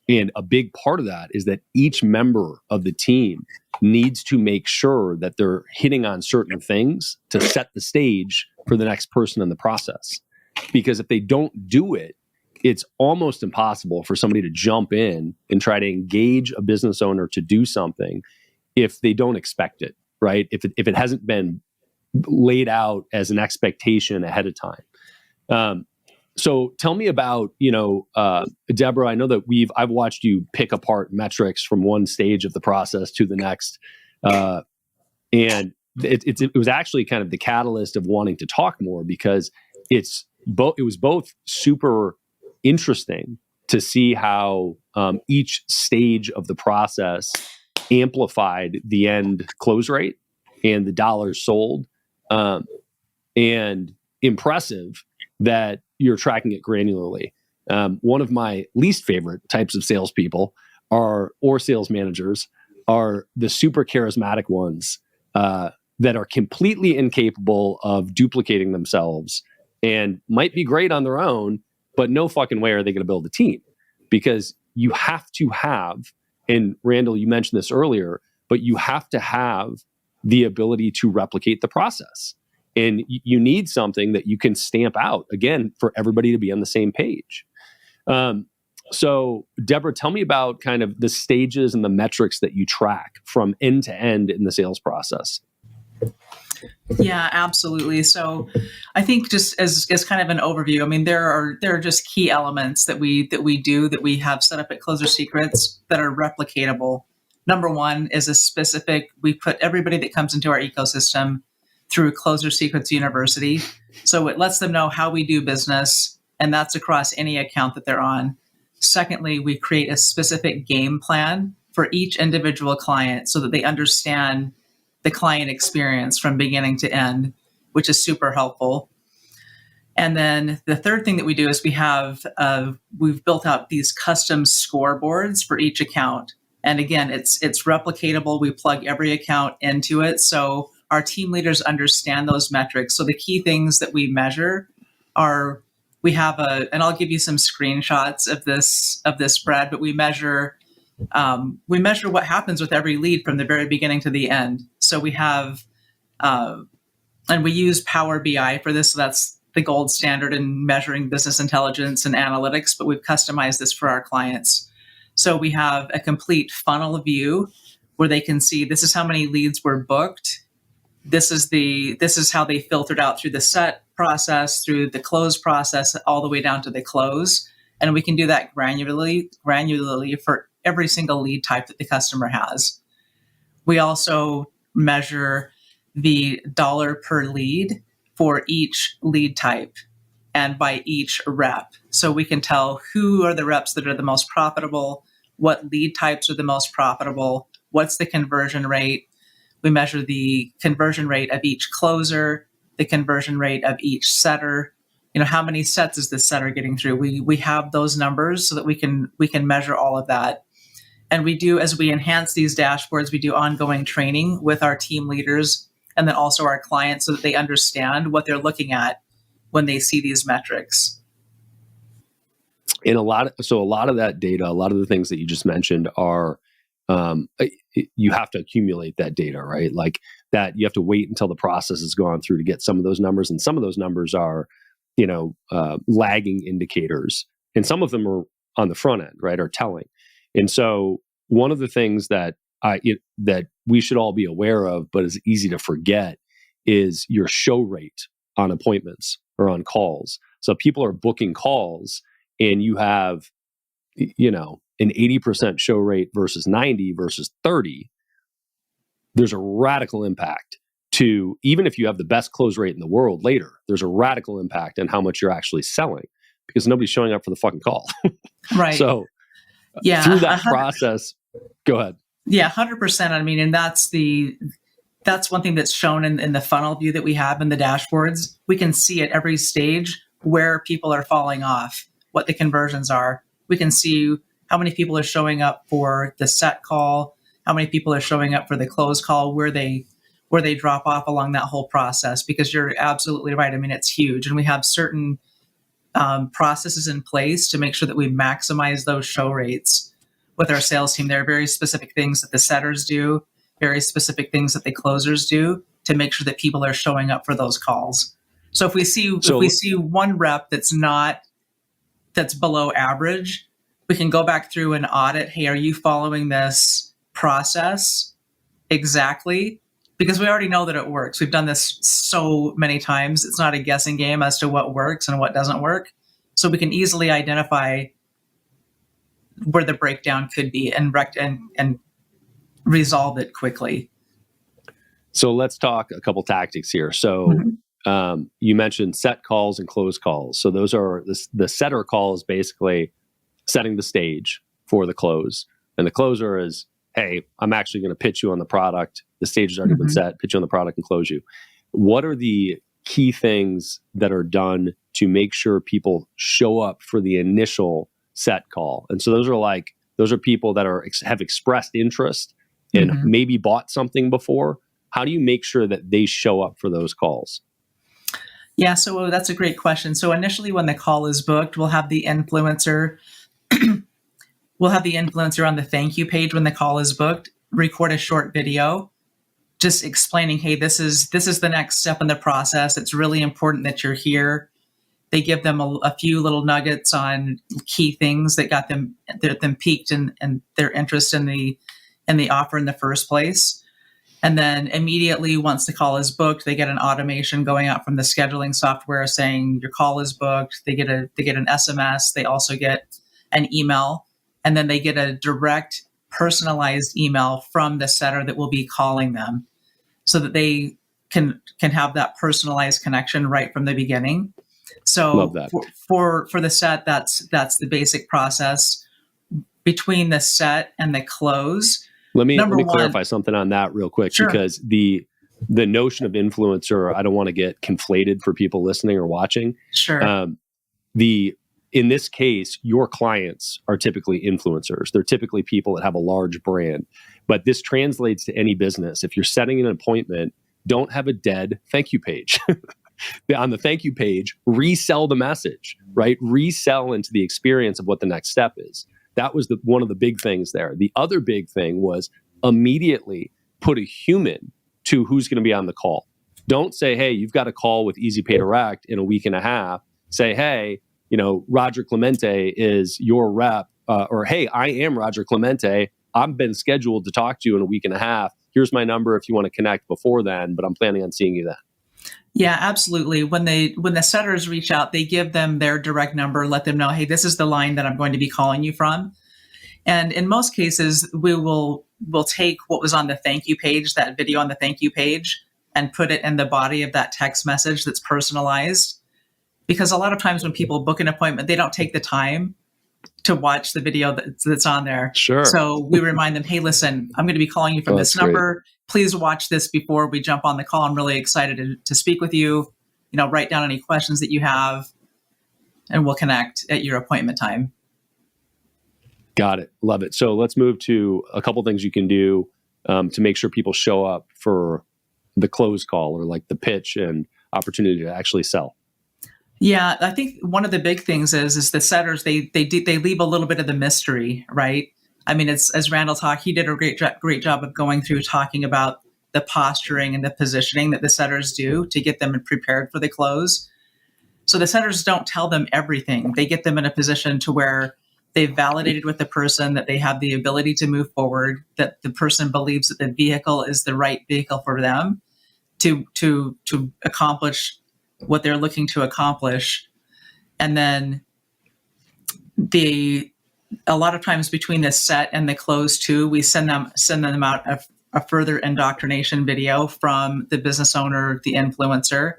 And a big part of that is that each member of the team needs to make sure that they're hitting on certain things to set the stage for the next person in the process. Because if they don't do it, it's almost impossible for somebody to jump in and try to engage a business owner to do something if they don't expect it, right? If it hasn't been laid out as an expectation ahead of time. So tell me about, Deborah, I know that I've watched you pick apart metrics from one stage of the process to the next. And it was actually kind of the catalyst of wanting to talk more, because it was both super interesting to see how each stage of the process amplified the end close rate and the dollars sold, and impressive that you're tracking it granularly. One of my least favorite types of salespeople or sales managers are the super charismatic ones that are completely incapable of duplicating themselves and might be great on their own, but no fucking way are they going to build a team, because you have to have, and Randall, you mentioned this earlier, but you have to have the ability to replicate the process. And you need something that you can stamp out, again, for everybody to be on the same page. So, Deborah, tell me about kind of the stages and the metrics that you track from end to end in the sales process. Yeah, absolutely. So I think just as kind of an overview, I mean, there are just key elements that we have set up at Closer Secrets that are replicatable. Number one is we put everybody that comes into our ecosystem through Closer Secrets University. So it lets them know how we do business, and that's across any account that they're on. Secondly, we create a specific game plan for each individual client so that they understand the client experience from beginning to end, which is super helpful. And then the third thing that we do is we've built out these custom scoreboards for each account. And again, it's replicatable. We plug every account into it, so our team leaders understand those metrics. So the key things that we measure are, and I'll give you some screenshots of this spread, but we measure what happens with every lead from the very beginning to the end. So we have, and we use Power BI for this. So that's the gold standard in measuring business intelligence and analytics, but we've customized this for our clients. So we have a complete funnel view where they can see this is how many leads were booked. This is how they filtered out through the set process, through the close process, all the way down to the close. And we can do that granularly for every single lead type that the customer has. We also measure the dollar per lead for each lead type and by each rep. So we can tell who are the reps that are the most profitable, what lead types are the most profitable, what's the conversion rate. We measure the conversion rate of each closer, the conversion rate of each setter. How many sets is this setter getting through? We have those numbers so that we can measure all of that. And we do, as we enhance these dashboards, we do ongoing training with our team leaders and then also our clients so that they understand what they're looking at when they see these metrics. And a lot of that data, a lot of the things that you just mentioned are, you have to accumulate that data, right? Like that you have to wait until the process has gone through to get some of those numbers. And some of those numbers are, lagging indicators. And some of them are on the front end, right, are telling. And so one of the things that we should all be aware of, but is easy to forget, is your show rate on appointments or on calls. So people are booking calls and you have, an 80% show rate versus 90 versus 30. There's a radical impact to, even if you have the best close rate in the world later, there's a radical impact on how much you're actually selling because nobody's showing up for the fucking call. Right. So yeah, through that process, go ahead. Yeah, 100%. I mean, and that's one thing that's shown in the funnel view that we have in the dashboards. We can see at every stage where people are falling off, what the conversions are. We can see how many people are showing up for the set call, how many people are showing up for the close call, where they drop off along that whole process, because you're absolutely right. I mean, it's huge. And we have certain processes in place to make sure that we maximize those show rates with our sales team. There are very specific things that the setters do, very specific things that the closers do to make sure that people are showing up for those calls. So if we see one rep that's below average, we can go back through and audit, hey, are you following this process exactly? Because we already know that it works. We've done this so many times. It's not a guessing game as to what works and what doesn't work. So we can easily identify where the breakdown could be and resolve it quickly. So let's talk a couple tactics here. So you mentioned set calls and close calls. So those are the setter call is basically setting the stage for the close. And the closer is, hey, I'm actually going to pitch you on the product. The stage has already been set, pitch you on the product and close you. What are the key things that are done to make sure people show up for the initial set call? And so those are people that have expressed interest and maybe bought something before. How do you make sure that they show up for those calls? Yeah, so that's a great question. So initially when the call is booked, we'll have the influencer on the thank you page when the call is booked, record a short video just explaining, hey, this is the next step in the process. It's really important that you're here. They give them a few little nuggets on key things that got them piqued and their interest in the offer in the first place. And then immediately once the call is booked, they get an automation going out from the scheduling software saying your call is booked. They get an SMS. They also get an email, and then they get a direct personalized email from the setter that will be calling them, so that they can have that personalized connection right from the beginning. So Love that. For the set, that's the basic process. Between the set and the close, Let me clarify something on that real quick, Sure. because the notion of influencer, I don't want to get conflated for people listening or watching. Sure. In this case, your clients are typically influencers. They're typically people that have a large brand, but this translates to any business. If you're setting an appointment, don't have a dead thank you page. On the thank you page, resell the message, right? Resell into the experience of what the next step is. That was one of the big things there. The other big thing was immediately put a human to who's going to be on the call. Don't say, hey, you've got a call with Easy Pay Direct in a week and a half. Say, hey, Roger Clemente is your rep, or hey, I am Roger Clemente. I've been scheduled to talk to you in a week and a half. Here's my number if you want to connect before then, but I'm planning on seeing you then. Yeah, absolutely. When the setters reach out, they give them their direct number, let them know, hey, this is the line that I'm going to be calling you from. And in most cases, we'll take what was on the thank you page, that video on the thank you page, and put it in the body of that text message that's personalized. Because a lot of times when people book an appointment, they don't take the time to watch the video that's on there. Sure. So we remind them, hey, listen, I'm going to be calling you from this number. Great. Please watch this before we jump on the call. I'm really excited to speak with you. Write down any questions that you have, and we'll connect at your appointment time. Got it. Love it. So let's move to a couple things you can do to make sure people show up for the close call, or like the pitch and opportunity to actually sell. Yeah, I think one of the big things is the setters, they leave a little bit of the mystery, right? I mean, as Randall talked, he did a great job of going through talking about the posturing and the positioning that the setters do to get them prepared for the close. So the setters don't tell them everything. They get them in a position to where they've validated with the person that they have the ability to move forward, that the person believes that the vehicle is the right vehicle for them to accomplish what they're looking to accomplish. And then a lot of times between the set and the close too, we send them out a further indoctrination video from the business owner, the influencer,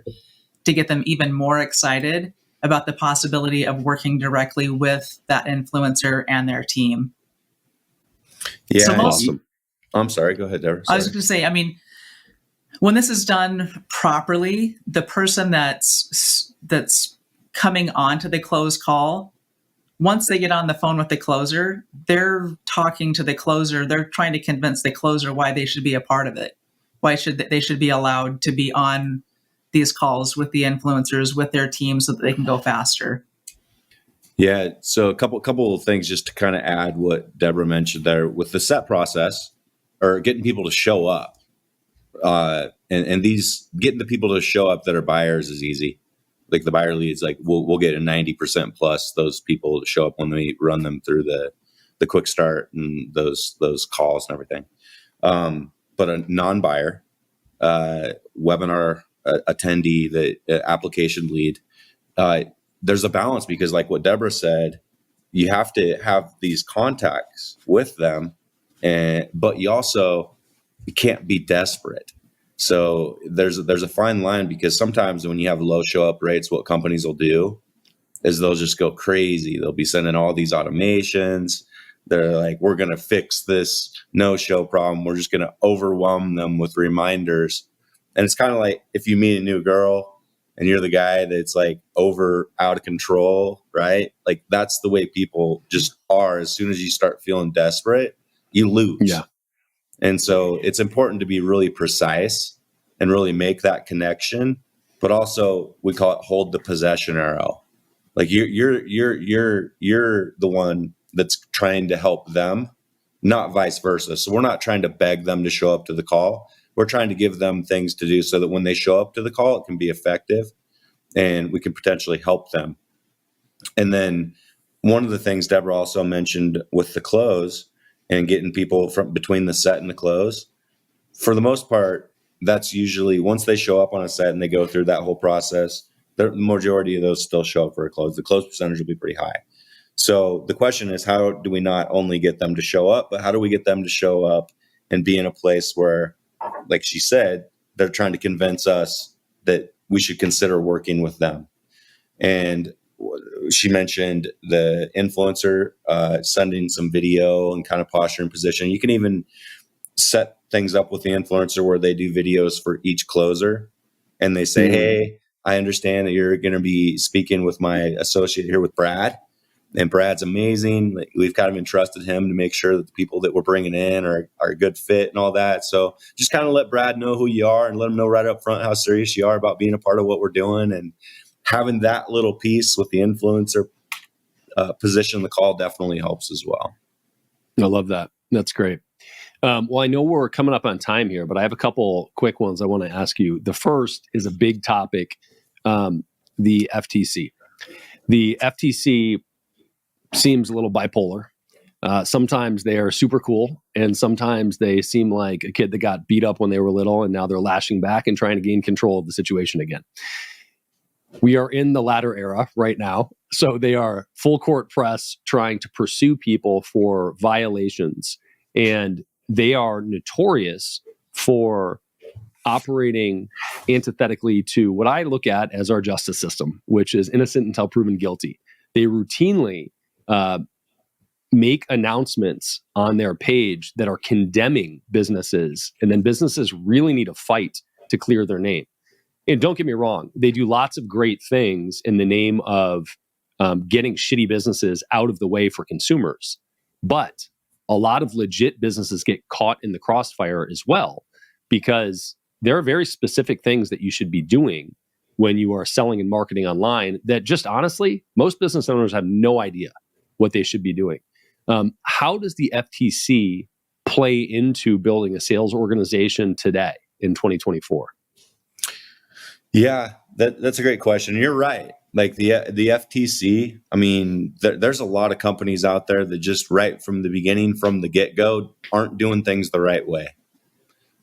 to get them even more excited about the possibility of working directly with that influencer and their team. Yeah, so awesome. I'm sorry, go ahead, Deborah. I was going to say, I mean, when this is done properly, the person that's coming on to the close call, once they get on the phone with the closer, they're talking to the closer. They're trying to convince the closer why they should be a part of it. Why they should be allowed to be on these calls with the influencers, with their team, so that they can go faster. Yeah. So a couple of things just to kind of add what Deborah mentioned there with the set process, or getting people to show up. And these getting the people to show up that are buyers is easy. Like the buyer leads, like we'll get a 90% plus those people to show up when we run them through the quick start and those calls and everything. But a non-buyer, webinar attendee, the application lead, there's a balance, because like what Deborah said, you have to have these contacts with them, but you can't be desperate. So there's a fine line, because sometimes when you have low show up rates, what companies will do is they'll just go crazy. They'll be sending all these automations. They're like, we're going to fix this no-show problem. We're just going to overwhelm them with reminders. And it's kind of like if you meet a new girl and you're the guy that's like out of control, right? Like that's the way people just are. As soon as you start feeling desperate, you lose. Yeah. And so it's important to be really precise and really make that connection, but also we call it hold the possession arrow. Like you're the one that's trying to help them, not vice versa. So we're not trying to beg them to show up to the call. We're trying to give them things to do so that when they show up to the call, it can be effective and we can potentially help them. And then one of the things Deborah also mentioned with the close and getting people from between the set and the close, for the most part, that's usually once they show up on a set and they go through that whole process, the majority of those still show up for a close. The close percentage will be pretty high. So the question is, how do we not only get them to show up, but how do we get them to show up and be in a place where, like she said, they're trying to convince us that we should consider working with them. And she mentioned the influencer sending some video and kind of posture and position. You can even set things up with the influencer where they do videos for each closer and they say, hey, I understand that you're going to be speaking with my associate here with Brad, and Brad's amazing. We've kind of entrusted him to make sure that the people that we're bringing in are a good fit and all that. So just kind of let Brad know who you are and let him know right up front how serious you are about being a part of what we're doing. And having that little piece with the influencer position the call definitely helps as well. I love that. That's great. Well, I know we're coming up on time here, but I have a couple quick ones I want to ask you. The first is a big topic, the FTC. The FTC seems a little bipolar. Sometimes they are super cool, and sometimes they seem like a kid that got beat up when they were little, and now they're lashing back and trying to gain control of the situation again. We are in the latter era right now. So they are full court press trying to pursue people for violations. And they are notorious for operating antithetically to what I look at as our justice system, which is innocent until proven guilty. They routinely make announcements on their page that are condemning businesses, and then businesses really need to fight to clear their name. And don't get me wrong, they do lots of great things in the name of getting shitty businesses out of the way for consumers. But a lot of legit businesses get caught in the crossfire as well, because there are very specific things that you should be doing when you are selling and marketing online that just honestly, most business owners have no idea what they should be doing. How does the FTC play into building a sales organization today in 2024? Yeah, that's a great question. You're right. Like the FTC, I mean, there's a lot of companies out there that just right from the beginning, from the get-go, aren't doing things the right way,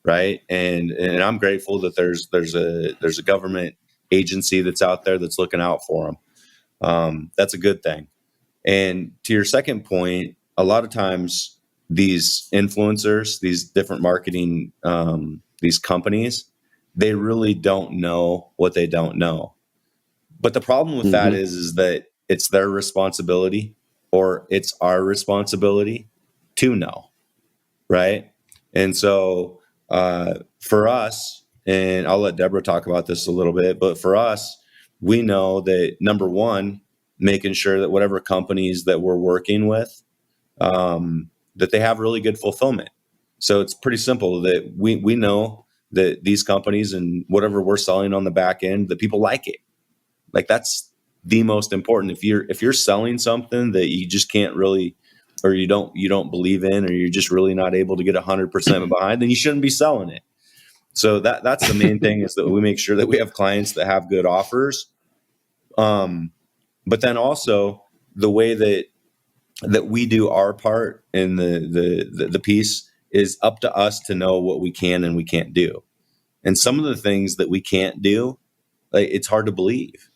right? And I'm grateful that there's a government agency that's out there that's looking out for them. That's a good thing. And to your second point, a lot of times these influencers, these different marketing, these companies, they really don't know what they don't know. But the problem with that is that it's their responsibility, or it's our responsibility to know, right? And so for us, and I'll let Deborah talk about this a little bit, but for us, we know that number one, making sure that whatever companies that we're working with, that they have really good fulfillment. So it's pretty simple that we know that these companies and whatever we're selling on the back end, that people like it. Like that's the most important. If you're selling something that you just can't really, or you don't believe in, or you're just really not able to get 100% behind, then you shouldn't be selling it. So that's the main thing, is that we make sure that we have clients that have good offers. But then also the way that we do our part in the piece is up to us to know what we can and we can't do. And some of the things that we can't do, like, it's hard to believe.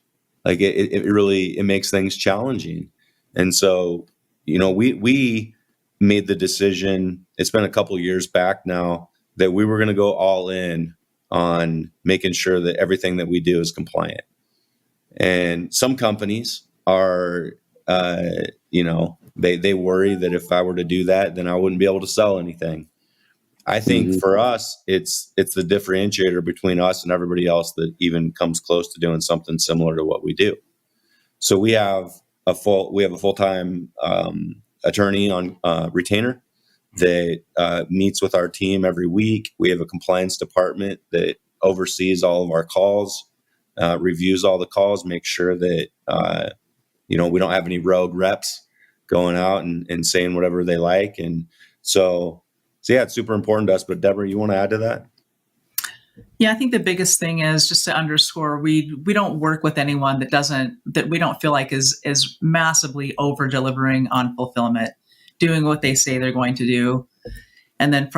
Like it really makes things challenging. And so, we made the decision, it's been a couple of years back now, that we were going to go all in on making sure that everything that we do is compliant. And some companies are, they worry that if I were to do that, then I wouldn't be able to sell anything. I think for us, it's the differentiator between us and everybody else that even comes close to doing something similar to what we do. So we have a full-time attorney on retainer that meets with our team every week. We have a compliance department that oversees all of our calls, reviews all the calls, makes sure that we don't have any rogue reps going out and saying whatever they like. And so yeah, it's super important to us. But Deborah, you want to add to that? Yeah, I think the biggest thing is just to underscore, we don't work with anyone that we don't feel like is massively over delivering on fulfillment, doing what they say they're going to do. And then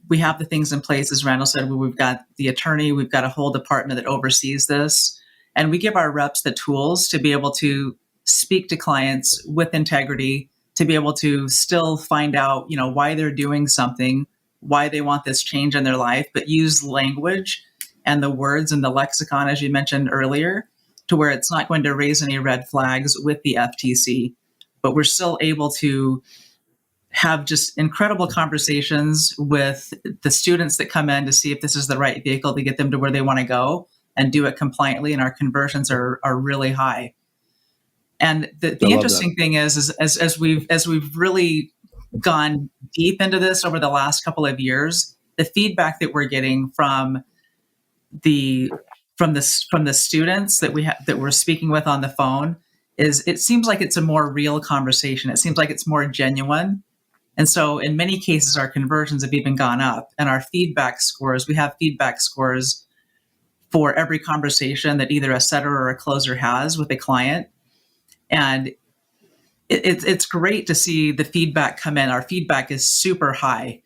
we have the things in place, as Randall said, we've got the attorney, we've got a whole department that oversees this. And we give our reps the tools to be able to speak to clients with integrity, to be able to still find out, why they're doing something, why they want this change in their life, but use language and the words and the lexicon, as you mentioned earlier, to where it's not going to raise any red flags with the FTC. But we're still able to have just incredible conversations with the students that come in to see if this is the right vehicle to get them to where they want to go and do it compliantly. And our conversions are really high. And the interesting thing is as we've really gone deep into this over the last couple of years, the feedback that we're getting from the students that we're speaking with on the phone is, it seems like it's a more real conversation. It seems like it's more genuine. And so in many cases, our conversions have even gone up, and our feedback scores, we have feedback scores for every conversation that either a setter or a closer has with a client. And it's great to see the feedback come in. Our feedback is super high.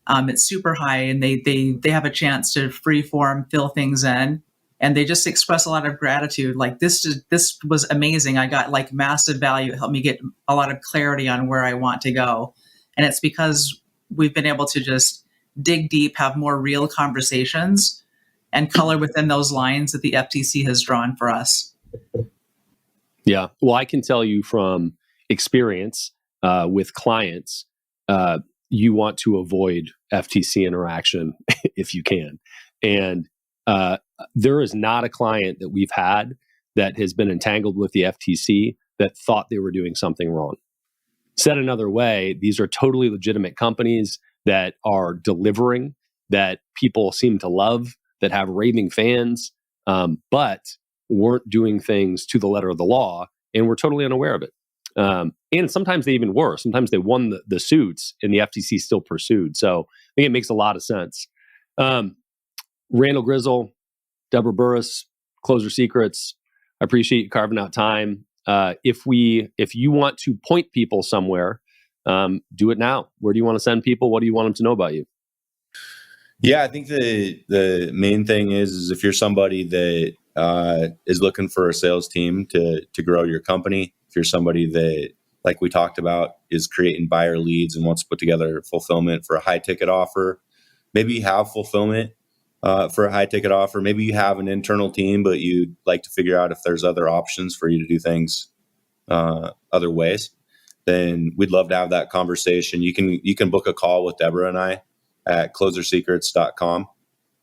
It's super high, and they have a chance to free-form fill things in, and they just express a lot of gratitude. Like, this was amazing. I got like massive value. It helped me get a lot of clarity on where I want to go. And it's because we've been able to just dig deep, have more real conversations, and color within those lines that the FTC has drawn for us. Yeah. Well, I can tell you from experience with clients, you want to avoid FTC interaction if you can. And there is not a client that we've had that has been entangled with the FTC that thought they were doing something wrong. Said another way, these are totally legitimate companies that are delivering, that people seem to love, that have raving fans, but weren't doing things to the letter of the law, and we're totally unaware of it. And sometimes they even were. Sometimes they won the suits, and the FTC still pursued. So I think it makes a lot of sense. Randall Grizzle, Deborah Burris, Closer Secrets, I appreciate you carving out time. If you want to point people somewhere, do it now. Where do you want to send people? What do you want them to know about you? Yeah, I think the main thing is if you're somebody that is looking for a sales team to grow your company, if you're somebody that, like we talked about, is creating buyer leads and wants to put together fulfillment for a high ticket offer, maybe you have fulfillment for a high ticket offer. Maybe you have an internal team, but you'd like to figure out if there's other options for you to do things other ways. Then we'd love to have that conversation. You can book a call with Deborah and I at closersecrets.com,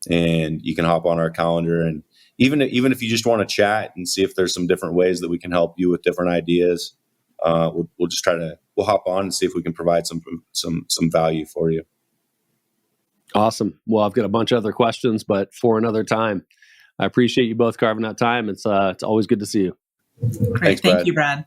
and you can hop on our calendar. And even if you just want to chat and see if there's some different ways that we can help you with different ideas, we'll hop on and see if we can provide some value for you. Awesome. Well, I've got a bunch of other questions, but for another time. I appreciate you both carving out time. It's always good to see you. Great. Thank you, Brad.